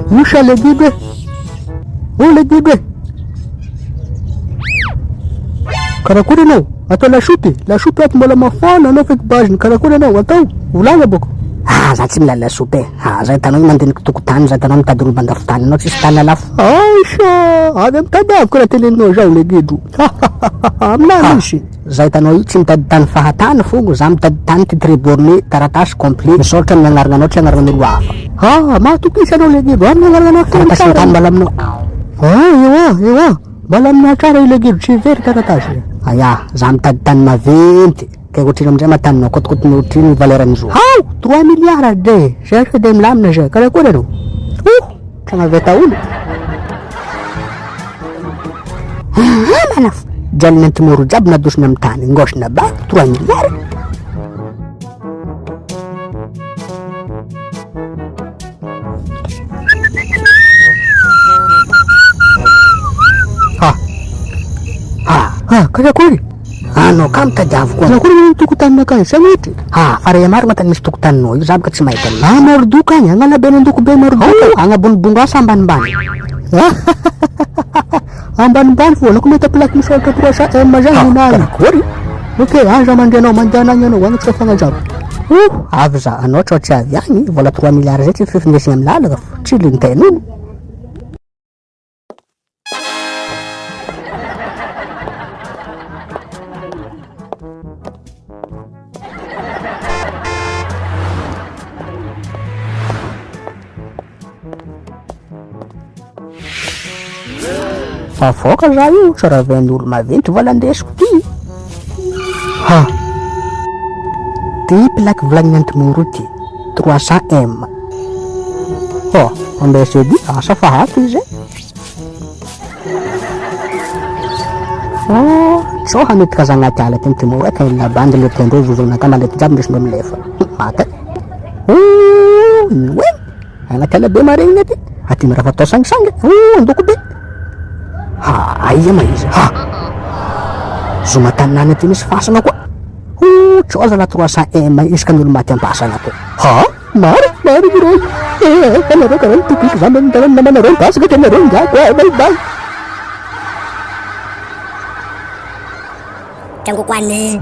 Musha legibe. Oh legibe. Karakuri não. Até la chupi at mbola mafana na fik bajin karakuri não. Atau ulanga boko. Za tsy milala sope. Zay tanao mandiniky tokotany, zay tanao mitady olo mandafotany, anao tsisy tany alafo. Aisha, avy mitadaviko raha telenao zao legido. Aminah misy. Zay tanao io tsy mitady tany fahatany fogo, za mitady tany titriborné taratasy complet. Misoratra amin'ny agnarananao tsy agnaran'olo hafa. Matokisa anao legido, amin'ny agnaranao taratasy tany mbala aminao. Ewa. Mbala aminah tsara io legido, tsy very taratasy. Aya, za mitady tany maventy. Kaya ohatriny amin'izay mataninao kotikotiny ohatriny valeran'izao. 3 milliards de. Zay ka de milamina zay. Karakory anao? Tragna veta olo. Manafo. Jalina antimoro jiaby nadosina amin'ny tany. Ngosina ba 3 milliards. Karakory? Anao ka mitady avy koa. Karakory mo tokotany nakay sa mety? Faray maro matany misy tokotaninao io, zaby ka tsy mahita anao. Marodoka agny, agnalabe nandoko be marodoka. Agnabonibongo asa ambanimbany. Ambanimbany foana ko meta plaque misoratra 300M zay ninany. Karakory? Okey, aza mandehanao mandeha agny anao, agnatsika fagnajabo. Avy za, anao tsy ohatry avy agny, vola 3 milliards zay tsy fifindraisina amin'ny lalaka, tsy linten'olo. Favoaka za io, tsara vain'olo maventy vola andesiko ty. Ty plaque volagnina antimoro ty 300M. Ambesy edy, asa fahato izy. Sao hametika za agnaty ala ty antimoro aka ila bandy le tendreo vovonaka mandraiky jiaby ndesindreo milefa. Mata. Agnaty ala be maregnina ty. Aty miraha fatao sangisangy. Andoko be. Aiza ma izy? Zoma taninany aty misy fasana koa. Tsoza la 300M isaka n'olo maty ampasana ko. Mary giroy. Kanareo kareo topiko za mandalan namanareo basaka kanareo ngako. Bye. Jangan kuani.